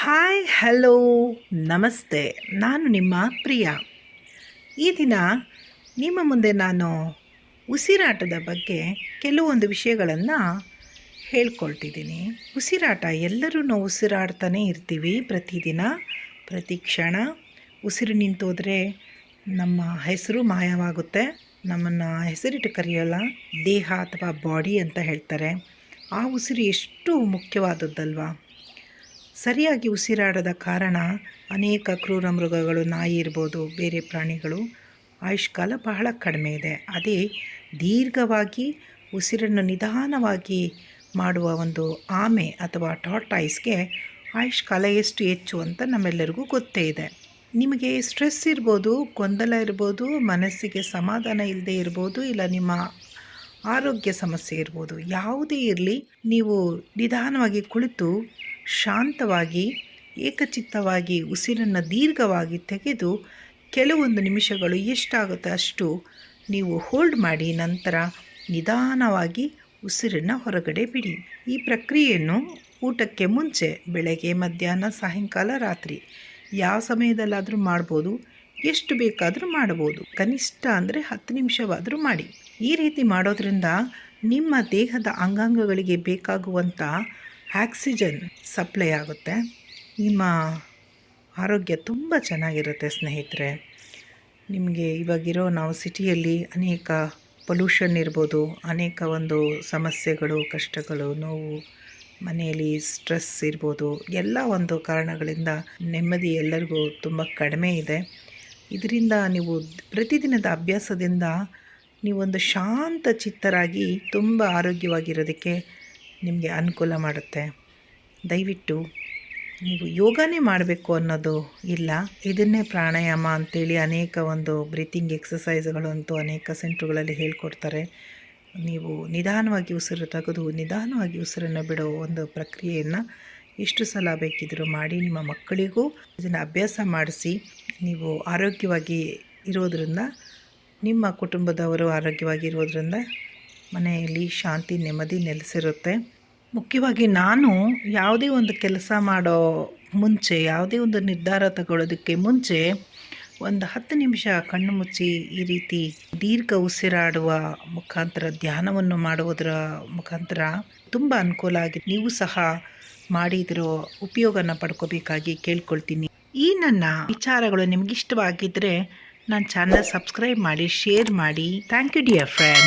Hi hello ನಮಸ್ತೆ. ನಾನು ನಿಮ್ಮ ಪ್ರಿಯಾ. ಈ ದಿನ ನಿಮ್ಮ ಮುಂದೆ ನಾನು ಉಸಿರಾಟದ ಬಗ್ಗೆ ಕೆಲವೊಂದು ವಿಷಯಗಳನ್ನು ಹೇಳ್ಕೊಳ್ತಿದ್ದೀನಿ. ಉಸಿರಾಟ, ಎಲ್ಲರೂ ನಾವು ಉಸಿರಾಡ್ತಾನೆ ಇರ್ತೀವಿ ಪ್ರತಿದಿನ, ಪ್ರತಿ ಕ್ಷಣ. ಉಸಿರು ನಿಂತೋದ್ರೆ ನಮ್ಮ ಹೆಸರು ಮಾಯವಾಗುತ್ತೆ. ನಮ್ಮನ್ನು ಹೆಸರಿಟ್ಟು ಕರೆಯೋಲ್ಲ, ದೇಹ ಅಥವಾ ಬಾಡಿ ಅಂತ ಹೇಳ್ತಾರೆ. ಆ ಉಸಿರು ಎಷ್ಟು ಮುಖ್ಯವಾದದ್ದಲ್ವಾ. ಸರಿಯಾಗಿ ಉಸಿರಾಡದ ಕಾರಣ ಅನೇಕ ಕ್ರೂರ ಮೃಗಗಳು, ನಾಯಿ ಇರ್ಬೋದು, ಬೇರೆ ಪ್ರಾಣಿಗಳು ಆಯುಷ್ಕಾಲ ಬಹಳ ಕಡಿಮೆ ಇದೆ. ಅದೇ ದೀರ್ಘವಾಗಿ ಉಸಿರನ್ನು ನಿಧಾನವಾಗಿ ಮಾಡುವ ಒಂದು ಆಮೆ ಅಥವಾ ಟಾರ್ಟಾಯ್ಸ್ಗೆ ಆಯುಷ್ಕಾಲ ಎಷ್ಟು ಹೆಚ್ಚು ಅಂತ ನಮ್ಮೆಲ್ಲರಿಗೂ ಗೊತ್ತೇ ಇದೆ. ನಿಮಗೆ ಸ್ಟ್ರೆಸ್ ಇರ್ಬೋದು, ಗೊಂದಲ ಇರ್ಬೋದು, ಮನಸ್ಸಿಗೆ ಸಮಾಧಾನ ಇಲ್ಲದೆ ಇರ್ಬೋದು, ಇಲ್ಲ ನಿಮ್ಮ ಆರೋಗ್ಯ ಸಮಸ್ಯೆ ಇರ್ಬೋದು, ಯಾವುದೇ ಇರಲಿ, ನೀವು ನಿಧಾನವಾಗಿ ಕುಳಿತು ಶಾಂತವಾಗಿ ಏಕಚಿತ್ತವಾಗಿ ಉಸಿರನ್ನು ದೀರ್ಘವಾಗಿ ತೆಗೆದು ಕೆಲವೊಂದು ನಿಮಿಷಗಳು ಎಷ್ಟಾಗುತ್ತೆ ಅಷ್ಟು ನೀವು ಹೋಲ್ಡ್ ಮಾಡಿ, ನಂತರ ನಿಧಾನವಾಗಿ ಉಸಿರನ್ನು ಹೊರಗಡೆ ಬಿಡಿ. ಈ ಪ್ರಕ್ರಿಯೆಯನ್ನು ಊಟಕ್ಕೆ ಮುಂಚೆ, ಬೆಳಗ್ಗೆ, ಮಧ್ಯಾಹ್ನ, ಸಾಯಂಕಾಲ, ರಾತ್ರಿ ಯಾವ ಸಮಯದಲ್ಲಾದರೂ ಮಾಡ್ಬೋದು. ಎಷ್ಟು ಬೇಕಾದರೂ ಮಾಡ್ಬೋದು. ಕನಿಷ್ಠ ಅಂದರೆ 10 ನಿಮಿಷವಾದರೂ ಮಾಡಿ. ಈ ರೀತಿ ಮಾಡೋದ್ರಿಂದ ನಿಮ್ಮ ದೇಹದ ಅಂಗಾಂಗಗಳಿಗೆ ಬೇಕಾಗುವಂಥ ಆಕ್ಸಿಜನ್ ಸಪ್ಲೈ ಆಗುತ್ತೆ. ನಿಮ್ಮ ಆರೋಗ್ಯ ತುಂಬ ಚೆನ್ನಾಗಿರುತ್ತೆ ಸ್ನೇಹಿತರೆ. ನಿಮಗೆ ಇವಾಗಿರೋ ನಾವು ಸಿಟಿಯಲ್ಲಿ ಅನೇಕ ಪೊಲ್ಯೂಷನ್ ಇರ್ಬೋದು, ಅನೇಕ ಒಂದು ಸಮಸ್ಯೆಗಳು, ಕಷ್ಟಗಳು, ನೋವು, ಮನೆಯಲ್ಲಿ ಸ್ಟ್ರೆಸ್ ಇರ್ಬೋದು, ಎಲ್ಲ ಒಂದು ಕಾರಣಗಳಿಂದ ನೆಮ್ಮದಿ ಎಲ್ಲರಿಗೂ ತುಂಬ ಕಡಿಮೆ ಇದೆ. ಇದರಿಂದ ನೀವು ಪ್ರತಿದಿನದ ಅಭ್ಯಾಸದಿಂದ ನೀವೊಂದು ಶಾಂತ ಚಿತ್ತರಾಗಿ ತುಂಬ ಆರೋಗ್ಯವಾಗಿರೋದಕ್ಕೆ ನಿಮಗೆ ಅನುಕೂಲ ಮಾಡುತ್ತೆ. ದಯವಿಟ್ಟು ನೀವು ಯೋಗನೇ ಮಾಡಬೇಕು ಅನ್ನೋದು ಇಲ್ಲ. ಇದನ್ನೇ ಪ್ರಾಣಾಯಾಮ ಅಂತೇಳಿ ಅನೇಕ ಒಂದು ಬ್ರೀತಿಂಗ್ ಎಕ್ಸಸೈಸ್ಗಳು ಅಂತೂ ಅನೇಕ ಸೆಂಟ್ರುಗಳಲ್ಲಿ ಹೇಳ್ಕೊಡ್ತಾರೆ. ನೀವು ನಿಧಾನವಾಗಿ ಉಸಿರು ತೆಗೆದು ನಿಧಾನವಾಗಿ ಉಸಿರನ್ನು ಬಿಡೋ ಒಂದು ಪ್ರಕ್ರಿಯೆಯನ್ನು ಎಷ್ಟು ಸಲ ಬೇಕಿದ್ದರೂ ಮಾಡಿ. ನಿಮ್ಮ ಮಕ್ಕಳಿಗೂ ಇದನ್ನು ಅಭ್ಯಾಸ ಮಾಡಿಸಿ. ನೀವು ಆರೋಗ್ಯವಾಗಿ ಇರೋದರಿಂದ, ನಿಮ್ಮ ಕುಟುಂಬದವರು ಆರೋಗ್ಯವಾಗಿರೋದ್ರಿಂದ ಮನೆಯಲ್ಲಿ ಶಾಂತಿ, ನೆಮ್ಮದಿ ನೆಲೆಸಿರುತ್ತೆ. ಮುಖ್ಯವಾಗಿ ನಾನು ಯಾವುದೇ ಒಂದು ಕೆಲಸ ಮಾಡೋ ಮುಂಚೆ, ಯಾವುದೇ ಒಂದು ನಿರ್ಧಾರ ತಗೊಳ್ಳೋದಕ್ಕೆ ಮುಂಚೆ ಒಂದು 10 ನಿಮಿಷ ಕಣ್ಣು ಮುಚ್ಚಿ ಈ ರೀತಿ ದೀರ್ಘ ಉಸಿರಾಡುವ ಮುಖಾಂತರ, ಧ್ಯಾನವನ್ನು ಮಾಡುವುದರ ಮುಖಾಂತರ ತುಂಬ ಅನುಕೂಲ ಆಗಿದೆ. ನೀವು ಸಹ ಮಾಡಿ ಇದರ ಉಪಯೋಗನ ಪಡ್ಕೋಬೇಕಾಗಿ ಕೇಳ್ಕೊಳ್ತೀನಿ. ಈ ನನ್ನ ವಿಚಾರಗಳು ನಿಮಗಿಷ್ಟವಾಗಿದ್ದರೆ ನನ್ನ ಚಾನಲ್ ಸಬ್ಸ್ಕ್ರೈಬ್ ಮಾಡಿ, ಶೇರ್ ಮಾಡಿ. Thank you dear friend.